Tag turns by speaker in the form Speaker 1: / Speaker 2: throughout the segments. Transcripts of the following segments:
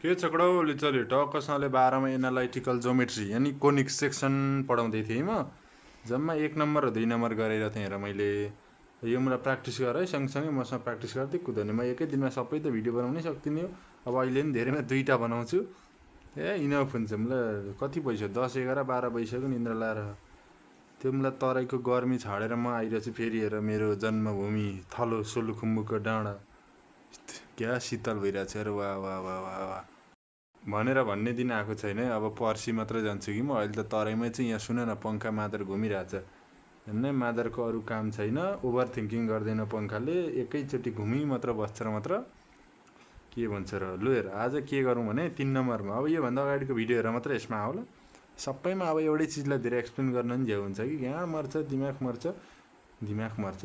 Speaker 1: के चक्रौली चल्यो टक्कसँगले 12 मा एनालाइटिकल जोमेट्री यानि कोनिक सेक्सन पढाउँदै थिएँ म जम्मा 1 नम्बर र 2 नम्बर गरेर थिएँ र मैले यो मलाई प्र्याक्टिस गर है सँगसँगै मसँग प्र्याक्टिस गर्दै कुदाउने म एकै दिनमा सबै त भिडियो बनाउनै सक्दिनँ अब अहिले नि धेरैमा 2टा बनाउँछु इनफ हुन्छ मलाई कति भइसक्यो 10 11 12 भइसक्यो निन्द्रा लाएर त्यो मलाई तराईको गर्मी छाडेर म आइरहेछु फेरि हेर मेरो जन्मभूमि थलो सोलुखुम्बुको डाँडा क्या शीतल भइरहेछ अरे वाह वाह वाह वाह वाह भनेर भन्ने दिन आएको छैन है अब पर्सि मात्र जान्छु कि म अहिले त तराईमै चाहिँ यहाँ सुन न पङ्खा मादर घुमिरहेछ हेर्ने मादरको अरू काम छैन ओभर थिङ्किङ गर्दैन पङ्खाले एकैचोटि घुमी मात्र बस्छ र मात्र के भन्छ र लु हेर आज के गरौँ भने 3 नम्बरमा अब योभन्दा अगाडिको भिडियो हेरेर मात्र यसमा आउला सबैमा अब एउटै चिजलाई धेरै एक्सप्लेन गर्न नि झ्याउ हुन्छ कि यहाँ मर्छ दिमाग मर्छ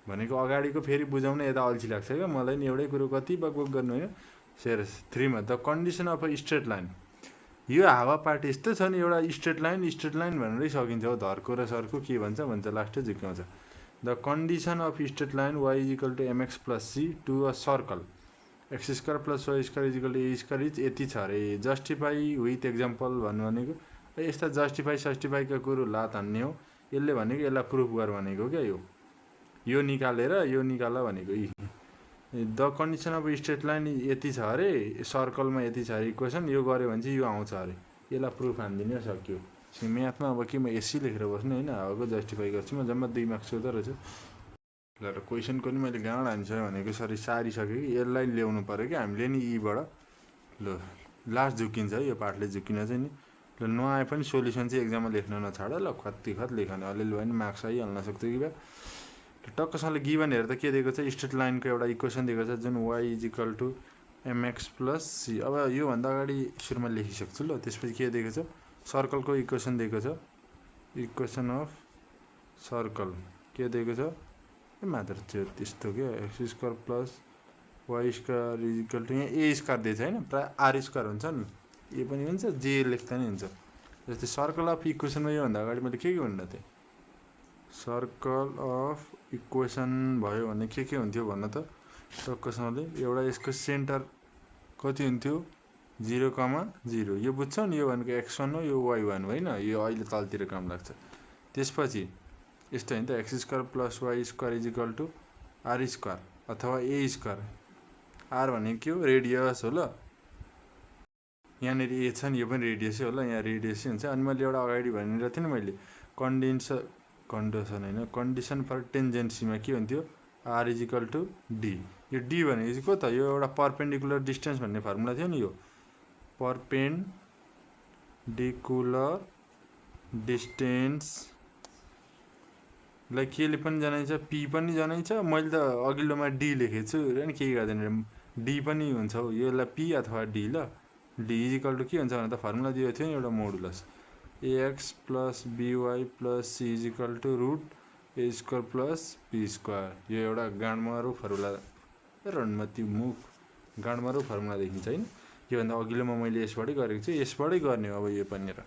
Speaker 1: भनेको अगाडिको फेरि बुझाउन यता अल्छी लाग्छ क्या मलाई नि एउटै कुरो कति बकबक गर्नु होइन सेयर 3 मा the condition of a straight line यो हावा पार्ट यस्तो छ नि एउटा स्ट्रेट लाइन भनेरै सकिन्छ हो धर्को र सरको के भन्छ लास्टै झुक्याउँछ the condition of straight line y equal to mx plus c to a circle x square plus y square equal to a square is यति छ अरे जस्टिफाई विथ एक्जाम्पल भन्नु भनेको यस्ता जस्टिफाईका कुरो लात हान्ने हो यसले भनेको यसलाई प्रुफ गर भनेको क्या यो निकालेर यो निकाल भनेको the condition of straight line यति छ अरे सर्कलमा यति छ अरे इक्वेसन यो गऱ्यो भने चाहिँ यो आउँछ अरे यसलाई प्रुफ हानिदिने सक्यो म्याथमा अब के म एसी लेखेर बस्नु होइन हावाको जस्टिफाई गर्छु म जम्मा 2 मार्क्स सोध्दो रहेछु ल क्वेसनको नि मैले गाँड हान्छ भनेको सरी सारिसकेँ कि यसलाई ल्याउनु पऱ्यो कि हामीले नि यीबाट ल लास्ट झुकिन्छ है यो पार्टले झुकिन चाहिँ नि ल नआए पनि सोल्युसन चाहिँ एक्जाममा लेख्न नछाड ल खत लेखने अलिअलि भए पनि मार्क्स आइहाल्न सक्छ कि बा टक्कसँगले गिभन हेर्दा के दिएको छ स्ट्रेट लाइनको एउटा इक्वेसन दिएको छ जुन y is equal to mx plus c अब योभन्दा अगाडि सुरुमा लेखिसक्छु ल त्यसपछि के दिएको छ सर्कलको इक्वेसन दिएको छ इक्वेसन अफ सर्कल के दिएको छ मात्र त्यो त्यस्तो के x square plus y square is equal to यहाँ a स्क्वायर दिएछ होइन प्राय r स्क्वायर हुन्छ नि ए पनि हुन्छ जे लेख्दा नि हुन्छ जस्तै सर्कल अफ इक्वेसनमा योभन्दा अगाडि मैले के भन्नु थिएँ सर्कल अफ इक्वेसन भयो भने के हुन्थ्यो भन्न त टक्कसँगले एउटा यसको सेन्टर कति हुन्थ्यो 0,0 यो बुझ्छौ नि यो भनेको x1 हो यो y1 होइन यो अहिले तलतिर काम लाग्छ त्यसपछि यस्तो हैन त x square plus y square is equal to r square अथवा a स्क्वायर r भनेको के हो रेडियस हो ल यहाँनिर a छ नि यो पनि रेडियसै हो ल यहाँ रेडियसै हुन्छ अनि मैले एउटा अगाडि भनिरहेको थिएँ नि मैले कन्डिसन फर टेन्जेन्सीमा के हुन्थ्यो r is equal to d यो d भनेको चाहिँ को त यो एउटा परपेन्डिकुलर डिस्टेन्स भन्ने फर्मुला थियो नि यो परपेन्डिकुलर डिस्टेन्स लाई केले पनि जनाइन्छ p पनि जनाइन्छ मैले त अघिल्लोमा d लेखेको छु र नि केही गर्दैन d पनि हुन्छ हो यसलाई p अथवा d ल d इज इक्वल टु के हुन्छ भने त फर्मुला दिएको थियो नि एउटा modulus ax plus by plus c is equal to root a square plus b square यो एउटा गाँडमारो फर्मुला रणमती मुख गाँडमारो फर्मुला देखिन्छ हैन योभन्दा अघिल्लोमा मैले यसबाटै गरेको छु यसबाटै गर्ने अब यो पनि र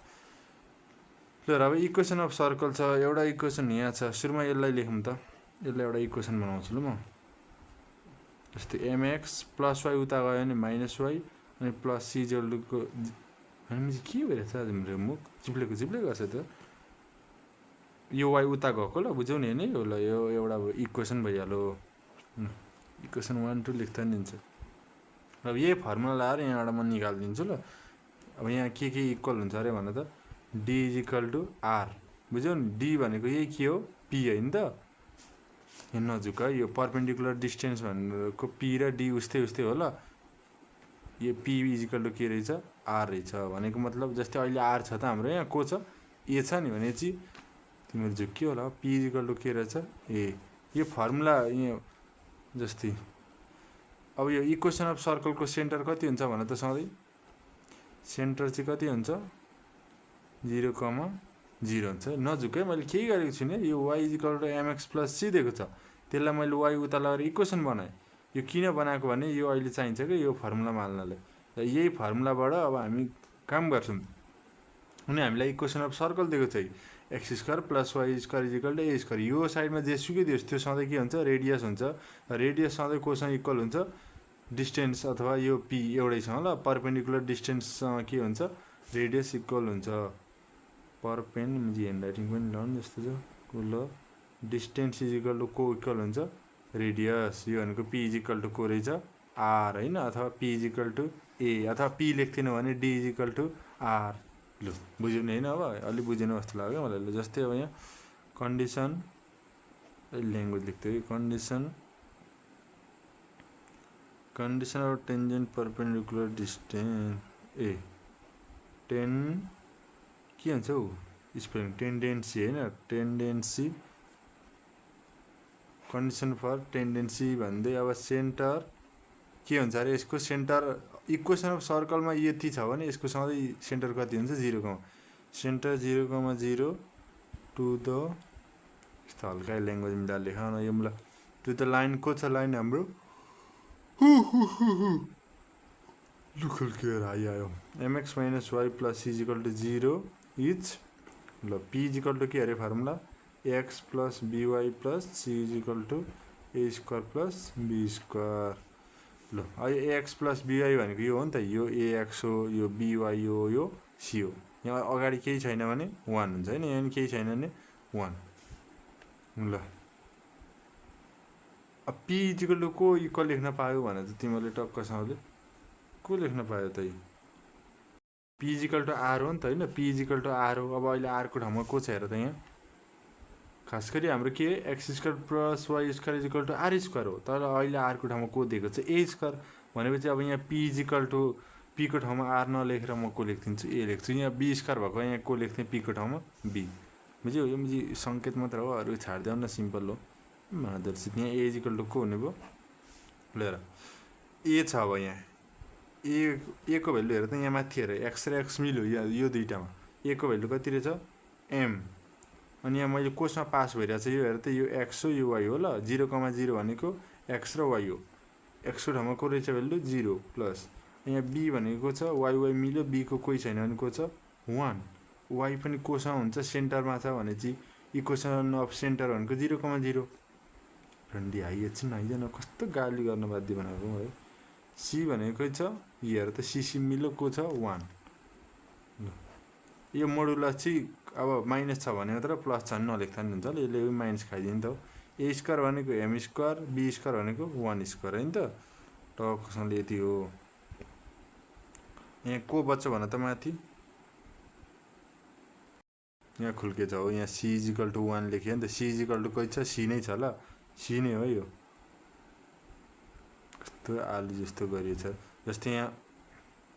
Speaker 1: ल अब इक्वेसन अफ सर्कल छ एउटा इक्वेसन यहाँ छ सुरुमा यसलाई लेखौँ त यसलाई एउटा इक्वेसन बनाउँछु ल म जस्तै mx प्लस y उता गयो भने माइनस y अनि प्लस c जल्डुको हामी के भइरहेछ आज मेरो मुख चिप्लेको गर्छ त यो y उता गएको ल बुझ्यौ नि हैन यो ल यो एउटा इक्वेसन भइहाल्यो इक्वेसन 1 2 लेख्दा नि हुन्छ अब यही फर्मुला लाएर यहाँबाट म निकाल्दिन्छु ल अब यहाँ के इक्वल हुन्छ अरे भन्दा त d is equal to r बुझ्यौ नि d भनेको यही के हो p हैन त यहाँ नजुक यो परपेन्डिकुलर डिस्टेन्स भनेको p र d उस्तै हो ल यो p इज इक्वल टु के रहेछ r रहेछ भनेको मतलब जस्तै अहिले r छ त हाम्रो यहाँ को छ a छ नि भने चाहिँ तिम्रो झुक्कियो होला p इज इक्वल टु के रहेछ a यो फर्मुला यहाँ जस्तै अब यो इक्वेसन अफ सर्कलको सेन्टर कति हुन्छ भने त सधैँ सेन्टर चाहिँ कति हुन्छ 0,0 हुन्छ नझुकै मैले केही गरेको छुइनँ यो y is equal to mx plus c दिएको छ त्यसलाई मैले y उता लगाएर इक्वेसन बनाएँ यो किन बनाएको भने यो अहिले चाहिन्छ कि यो फर्मुलामा हाल्नलाई र यही फर्मुलाबाट अब हामी काम गर्छौँ अनि हामीलाई इक्वेसन अफ सर्कल दिएको छ x square plus y square is equal to a square यो साइडमा जे सुकै दियोस् त्यो सधैँ के हुन्छ रेडियस हुन्छ रेडियस सधैँ कोसँग इक्वल हुन्छ डिस्टेन्स अथवा यो पी एउटै छ ल परपेन्डिकुलर डिस्टेन्ससँग के हुन्छ रेडियस इक्वल हुन्छ परपेन ह्यान्ड राइटिङ पनि लाउनु जस्तो छ ल डिस्टेन्स इज इक्वल टु को इक्वल हुन्छ रेडियस यो भनेको पी इज इक्वल टु को रहेछ आर होइन अथवा p is equal to a अथवा पी लेख्थेन भने d is equal to r ल बुझ्यो नि होइन अब अलि बुझेन जस्तो लाग्यो मलाई ल जस्तै अब यहाँ कन्डिसन ल्याङ्ग्वेज लेख्थ्यो है condition of tangent perpendicular distance A ten के हुन्छ हौ स्पेलिङ टेन्डेन्सी होइन टेन्डेन्सी कन्डिसन फर टेन्डेन्सी भन्दै अब सेन्टर के हुन्छ अरे यसको सेन्टर इक्वेसन अफ सर्कलमा यति छ भने यसको सधैँ सेन्टर कति हुन्छ 0, सेन्टर 0,0 टु द यस्तो हल्का ल्याङ्ग्वेज मिलाएर लेखा न यो ल टु द लाइन को छ लाइन हाम्रो लुखल केयर आयो mx minus y plus c is equal to 0 is ल p is equal to के अरे formula x plus by plus c is equal to a square plus b square ल अहिले ax plus by भनेको यो हो नि त यो ax हो यो by हो यो c हो यहाँ अगाडि केही छैन भने 1 हुन्छ हैन यहाँ केही छैन भने 1 ल अब p is equal to को इक्वल लेख्न पायो भने त तिमीले टक्कसँगले को लेख्न पायो त p is equal to r हो नि त हैन p is equal to r हो अब अहिले r को ठाउँमा को छ हेर त यहाँ खास गरी हाम्रो के x square plus y square is equal to r square हो तर अहिले r को ठाउँमा को दिएको छ a स्क्वायर भनेपछि अब यहाँ p is equal to p को ठाउँमा r नलेखेर म को लेख्दिन्छु a लेख्छु यहाँ b स्क्वायर भएको यहाँ को लेख्थे p को ठाउँमा b बुझ्यो यो संकेत मात्र हो अरु छाड्देऊ न सिम्पल हो मादर्सित यहाँ a इज इक्वल टु को हुने भयो लिएर a छ अब यहाँ a को भ्यालु हेर त यहाँ माथि हेर x र x मिल्यो यो दुईटामा a को भ्यालु कति रहेछ m अनि यहाँ मैले कोसमा पास भइरहेछ यो हेर त यो x हो यो y हो ल 0,0 भनेको x र y हो x को ठाउँमा को रहेछ भ्यालु 0 प्लस यहाँ b भनेको छ y मिल्यो b को कोही छैन भने को छ 1 y पनि कोसँग हुन्छ सेन्टरमा छ भने चाहिँ इक्वेसन अफ सेन्टर भनेको 0,0 रन्डी हाई एकछिन आइजन कस्तो गाली गर्न बाध्य बनाएको है c भनेको छ हेर त c मिल्यो को छ 1 यो मोडुलस चाहिँ अब माइनस छ भने मात्र प्लस छ भने नलेख्दा नि हुन्छ यसले माइनस खाइदिन्छ त a स्क्वायर भनेको m स्क्वायर b स्क्वायर भनेको 1 स्क्वायर हैन त टकसँगले यति हो यहाँ को बच्चा भन त माथि यहाँ खुल्के छ हो यहाँ c इज इक्वल टु 1 लेख्यो नि त c इज इक्वल टु कति छ c नै छ ल c नै हो यो कस्तो आलु जस्तो गरिएछ जस्तै यहाँ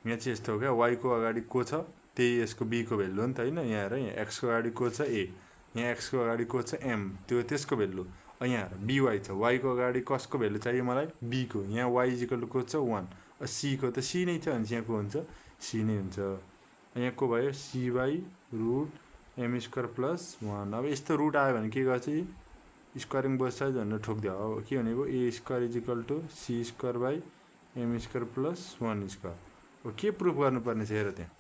Speaker 1: चाहिँ यस्तो हो क्या y को अगाडि को छ त्यही यसको b को भ्यालु हो नि त हैन यहाँ हेर यहाँ x को अगाडि को छ a यहाँ x को अगाडि को छ m त्यो त्यसको भ्यालु यहाँ by छ y को अगाडि कसको भ्यालु चाहियो मलाई b को यहाँ y इज इक्वल टु को छ 1 c को त c नै छ भने यहाँ को हुन्छ c नै हुन्छ यहाँ को भयो c by root m square plus 1 अब यस्तो रुट आयो भने के गर्छ स्क्वायरिङ बोथ साइड भनेर ठोक्दियो अब के हुने भयो a square is equal to c square by m square plus 1 square अब के प्रुफ गर्नुपर्ने छ हेर त्यहाँ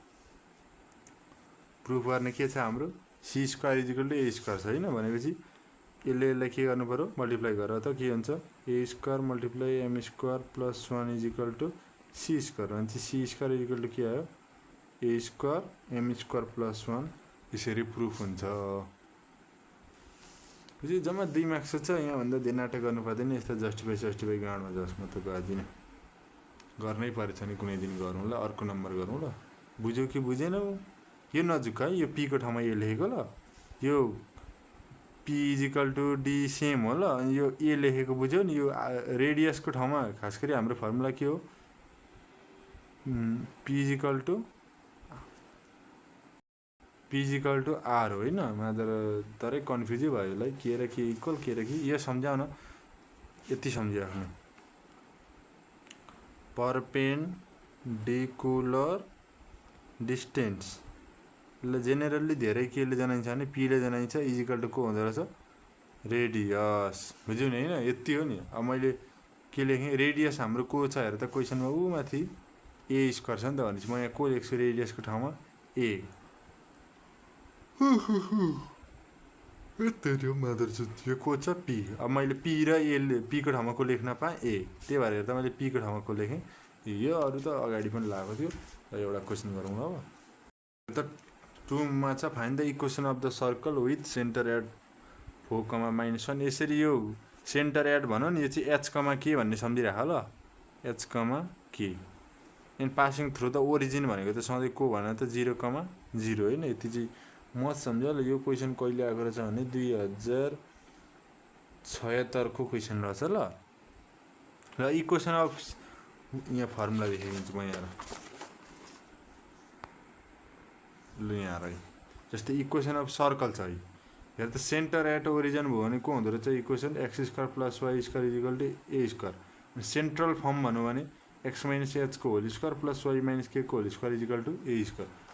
Speaker 1: प्रुफ गर्ने के छ हाम्रो c square is equal to a square छ हैन भनेपछि यसलाई के गर्नु पर्यो मल्टिप्लाई गरेर त के हुन्छ a square multiply m square plus 1 is equal to c square भने चाहिँ c square is equal to के आयो a square m square plus 1 यसरी प्रुफ हुन्छ बुझ्यो जम्मा 2 मार्क्स छ यहाँ भन्दा धेरै नाटक गर्नु पर्दैन यस्तो जस्टिफाई गाडमा जसमा त गर्दिन गर्नै पर्छ नि कुनै दिन गरौँ ल अर्को नम्बर गरौँ ल बुझ्यौ कि बुझेनौ यो नजुका यो p को ठाउँमा यो लेखेको ल यो p is equal to d same हो ल अनि यो a लेखेको बुझ्यौ नि यो रेडियस को ठाउँमा खास गरी हाम्रो फर्मुला के हो p is equal to r हो हैन मात्र तरै कन्फ्युज भयो ल के र के इक्वल के र के यो सम्झाउन यति सम्झिराख्नु परपेन्डिकुलर डिस्टेन्स ल जेनेरली धेरै केले जनाइन्छ भने p ले जनाइन्छ इज इक्वल टु को हुँदो रहेछ रेडियस बुझ्यौ नि हैन यति हो नि अब मैले के लेखेँ रेडियस हाम्रो को छ हेर त क्वेशनमा उ माथि a स्क्वायर छ नि त भनेपछि म यहाँ को लेख्छु रेडियसको ठाउँमा a त्यो मदर यो को छ पी। अब मैले पी र ए पी को ठाउँमा को लेख्न पाएँ ए, त्यही भएर हेर्दा मैले पी को ठाउँमा को लेखेँ। यो अरू त अगाडि पनि लागेको थियो। र एउटा क्वेसन गरौँ ल। त 2 मा छ find the equation of the circle with centre at 4,-1। यसरी यो सेन्टर एट भनौँ नि, यो चाहिँ एच कमा के भन्ने सम्झिराख ल, एच कमा के। And passing through the origin भनेको त सधैँ को भनेर त 0,0 होइन। यति चाहिँ म सम्झ ल। यो क्वेसन कहिले आएको रहेछ भने 2076 को क्वेसन रहेछ ल। र इक्वेसन अफ यहाँ फर्मुला लेखेको हुन्छु म यहाँ ल, यहाँ है। जस्तै इक्वेसन अफ सर्कल छ है, हेर त सेन्टर एट ओरिजिन भयो भने को हुँदो रहेछ equation x² + y² = a²। Central form भनौँ भने x - h को whole square plus y - k को होल स्क्वायर = a²।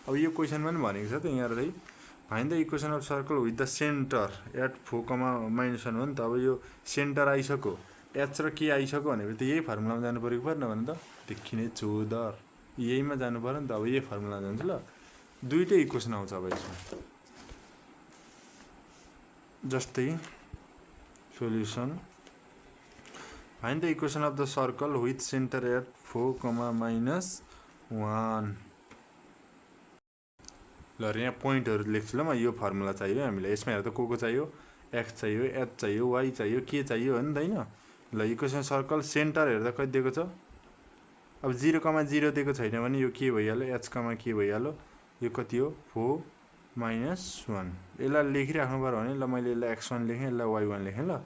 Speaker 1: अब यो क्वेसन पनि भनेको छ त यहाँ है, find the equation of circle with the centre at 4,-1 हो नि त। अब यो सेन्टर आइसक्यो, एच र के आइसक्यो भनेपछि त यही फर्मुलामा जानु पऱ्यो कि परेन भने त देखिने चोदर यहीमा जानु पऱ्यो नि त। अब यही फर्मुला जान्छ ल। दुईटै इक्वेसन आउँछ अब यसमा। जस्तै solution find the equation of the circle with centre at 4,-1। ल यहाँ पोइन्टहरु लेख्छु ल म। यो फर्मुला चाहियो हामीलाई। यसमा हेर्दा को चाहियो, x चाहियो, h चाहियो, y चाहियो, के चाहियो हो नि त हैन। ल इक्वेसन सर्कल सेन्टर हेर्दा कति दिएको छ, अब 0,0 दिएको छैन भने यो के भइहाल्यो, h कमा के भइहाल्यो। यो कति हो 4-1। यसलाई लेखिराख्नु पर्यो भने ल मैले यसलाई x1 लेखेँ, यसलाई y1 लेखेँ ल,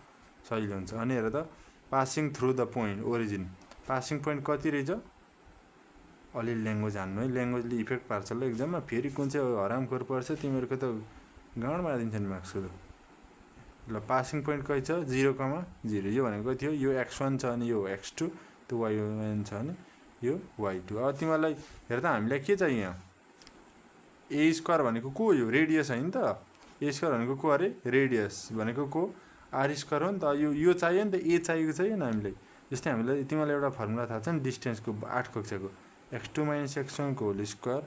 Speaker 1: सजिलो हुन्छ। अनि हेर त passing through the point origin, passing point कति रहेछ, अलि ल्याङ्ग्वेज हान्नु है, ल्याङ्ग्वेजले इफेक्ट पार्छ ल एक्जाममा। फेरि कुन चाहिँ हरामखोर पर्छ तिमीहरूको त गाँड मारिदिन्छ नि मार्क्सको। ल पासिङ पोइन्ट कति छ 0,0। यो भनेको कति हो, यो x1 छ अनि यो x2, त्यो y1 छ अनि यो y2। अब तिमीलाई हेर त हामीलाई के चाहियो यहाँ, a² भनेको को, यो रेडियस हैन त। a² भनेको को अरे, रेडियस भनेको को r² हो नि त। यो चाहियो नि त, a चाहिएको छैन हामीलाई। जस्तै हामीलाई तिमीलाई एउटा फर्मुला थाहा छ नि डिस्टेन्सको 8 कक्षाको, x2 - x1 को whole square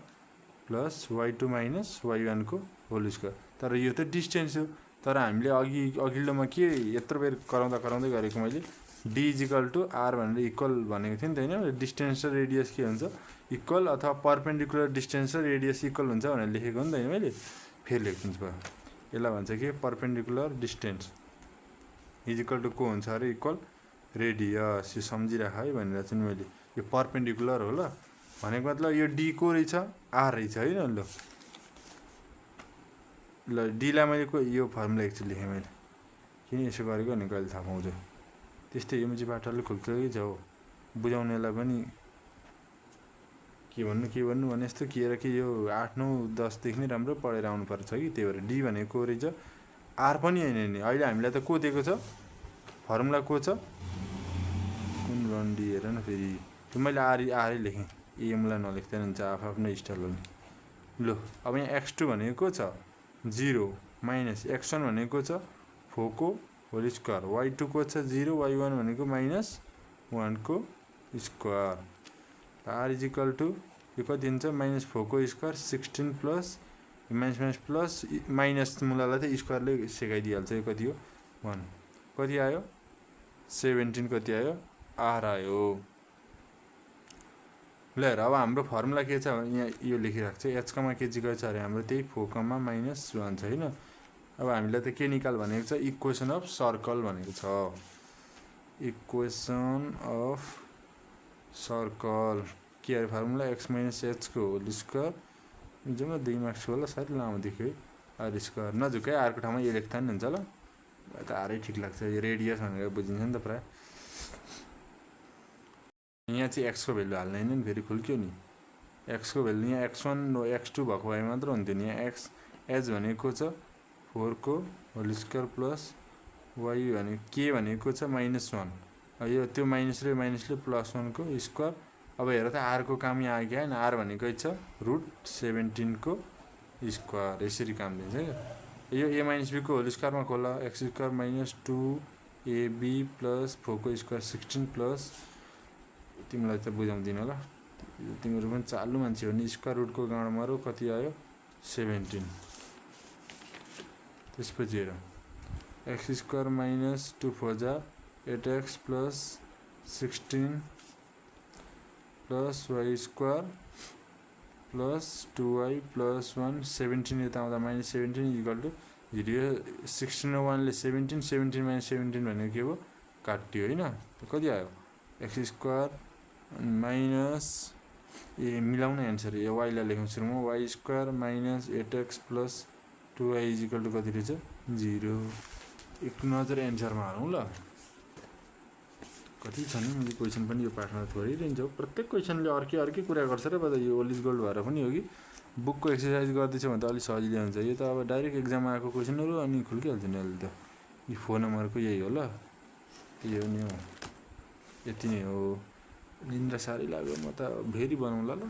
Speaker 1: plus y2 - y1 को होल स्क्वायर। तर यो त डिस्टेन्स हो। तर हामीले अघिल्लोमा के यत्रो बेर कराउँदै गरेको मैले d = r भनेर इक्वल भनेको थिएँ नि त हैन। डिस्टेन्स र रेडियस के हुन्छ इक्वल, अथवा परपेन्डिकुलर डिस्टेन्स र रेडियस इक्वल हुन्छ भनेर लेखेको हो नि त हैन मैले। फेरि लेख्नु भयो, यसलाई भन्छ के परपेन्डिकुलर डिस्टेन्स = को हुन्छ अरे इक्वल रेडियस। यो सम्झिराख है भनेर चाहिँ मैले, यो परपेन्डिकुलर हो ल भनेको मतलब यो d को रहेछ r रहेछ हैन। ल d लाई मैले यो फर्मुला एकचोटि लेखेँ मैले, किन यसो गरेको नि कहिले थाहा पाउँछ। त्यस्तै यो चाहिँ बाटोले खुल्छ कि छ हो, बुझाउनेलाई पनि के भन्नु भने यस्तो के र के यो 8, 9, 10 देखि नै राम्रो पढेर आउनुपर्छ कि। त्यही भएर d भनेको रहेछ r पनि हैन नि। अहिले हामीलाई त को दिएको छ फर्मुला को छ, कुन रन d हेर न फेरि। त्यो मैले r लेखेँ, लाई नलेख्दैन हुन्छ आफ्नो स्टाइल हो। ल अब यहाँ x2 भनेको को छ 0 माइनस x1 भनेको छ 4 को होल स्क्वायर, y2 को छ 0, y1 भनेको -1 को स्क्वायर। r = यो कति हुन्छ -4 को स्क्वायर 16 प्लस प्लस माइनस मुलालाई त स्क्वायरले सिकाइदिहाल्छ। यो कति हो 1, कति आयो 17, कति आयो r आयो। ल हेर अब हाम्रो फर्मुला के छ यहाँ यो लेखिराख्छ, h कमा के जिगर छ अरे हाम्रो त्यही 4,-1 छ हैन। अब हामीलाई त के निकाल भनेको छ, इक्वेसन अफ सर्कल भनेको छ। इक्वेसन अफ सर्कल के अरे फर्मुला x - h को होल स्क्वायर, जम्मा 2 मार्क्स होला, साह्रै लामो देख्यो है, r²। नझुकाइ r को ठाउँमा यो लेख्दा नि हुन्छ ल, त r ठिक लाग्छ। यो रेडियस भनेर बुझिन्छ नि त प्राय। यहाँ चाहिँ x को भ्यालु हाल्दैन नि, फेरि खुल्क्यो नि। x को भ्यालु यहाँ x1 x2 भएको भए मात्र हुन्थ्यो नि। यहाँ h भनेको छ 4 को होल स्क्वायर प्लस y भनेको के भनेको छ -1। यो त्यो माइनस र माइनसले +1 को स्क्वायर। अब हेर त r को काम यहाँ आयो हैन, r भनेको छ √17 को स्क्वायर। यसरी काम दिन्छ क्या। यो a - b को होल स्क्वायरमा खोला, x² - 2ab प्लस 4 को स्क्वायर 16 प्लस, तिमीलाई त बुझाउँदिन होला, तिमीहरू पनि चालु मान्छे हो नि। स्क्वायर रुटको गाँड मारो, कति आयो 17। त्यसपछि हेर एक्स स्क्वायर माइनस 2 4 जा 8x plus 16 plus y square plus 2y plus 1 17 यता आउँदा माइनस 17 इक्वल टु 0 16 र 1 ले 17 17 माइनस 17 भनेको के हो काट्यो हैन कति आयो एक्स स्क्वायर माइनस मिलाउने आन्सर यो y लाई लेखौँ सुरुमा y square minus 8x plus 2y equal to कति रहेछ 0 एक नजर एन्सरमा हालौँ ल कति छ नि मैले क्वेशन पनि यो पाठमा थोरै दिन्छ प्रत्येक क्वेशनले अर्कै कुरा गर्छ र बदा यो ओलिज गोल्ड भएर पनि हो कि बुकको एक्सरसाइज गर्दैछ भने त अलि सजिलै हुन्छ यो त अब डाइरेक्ट एक्जाममा आएको क्वेशनहरु अनि खुल्किहाल्छ नि अहिले त यो फोन नम्बरको यही हो ल यो नि हो यति नै हो निन्द्रा साह्रै लाग्यो म त भेरी बनाउँला ल